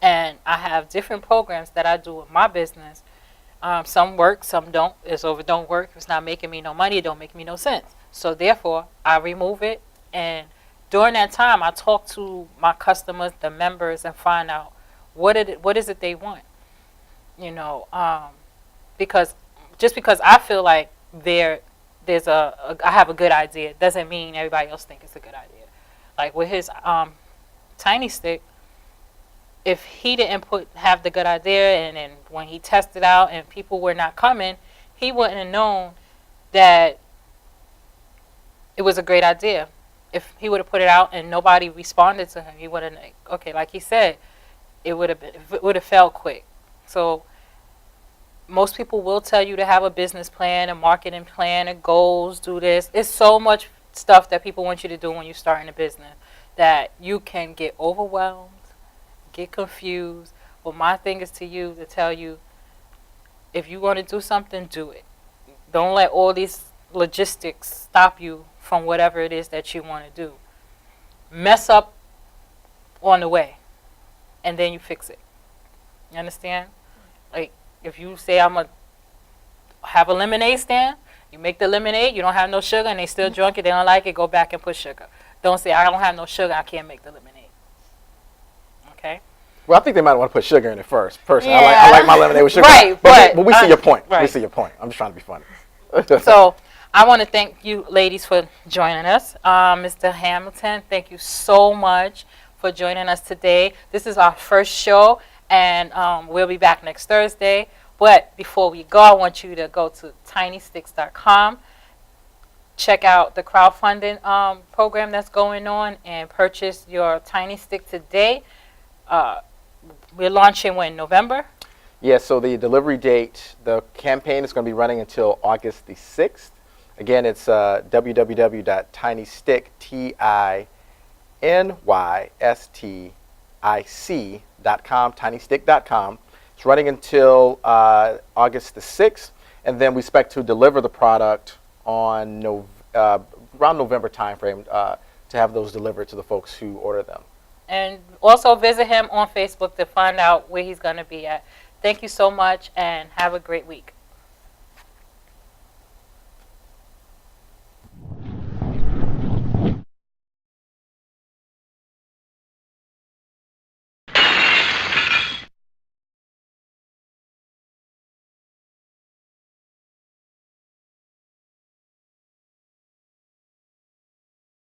And I have different programs that I do with my business. Some work, some don't. If it don't work, if it's not making me no money, it don't make me no sense. So therefore, I remove it. And during that time, I talk to my customers, the members, and find out what is it they want. Because just because I feel like I have a good idea doesn't mean everybody else thinks it's a good idea. Like with his tiny stick, if he didn't have the good idea and then when he tested out and people were not coming, he wouldn't have known that it was a great idea. If he would have put it out and nobody responded to him, he would have, okay, like he said, it would have failed quick. So most people will tell you to have a business plan, a marketing plan, a goals, do this. It's so much stuff that people want you to do when you're starting a business that you can get overwhelmed, get confused. But my thing is to tell you, if you want to do something, do it. Don't let all these logistics stop you from whatever it is that you want to do. Mess up on the way, and then you fix it. You understand? Like, if you say I'm going to have a lemonade stand, you make the lemonade, you don't have no sugar, and they still drunk it, they don't like it, go back and put sugar. Don't say, I don't have no sugar, I can't make the lemonade. Okay? Well, I think they might want to put sugar in it first. Personally, Yeah. I like my lemonade with sugar. Right, but we see your point. Right. We see your point. I'm just trying to be funny. So I want to thank you ladies for joining us. Mr. Hamilton, thank you so much for joining us today. This is our first show, and we'll be back next Thursday. But before we go, I want you to go to tinysticks.com. check out the crowdfunding program that's going on and purchase your Tiny Stick today. We're launching when? November? Yeah, so the delivery date, the campaign is going to be running until August the 6th. Again, it's www.tinystick.com, tinystick.com. It's running until August the 6th, and then we expect to deliver the product on around November timeframe to have those delivered to the folks who order them. And also visit him on Facebook to find out where he's going to be at. Thank you so much, and have a great week.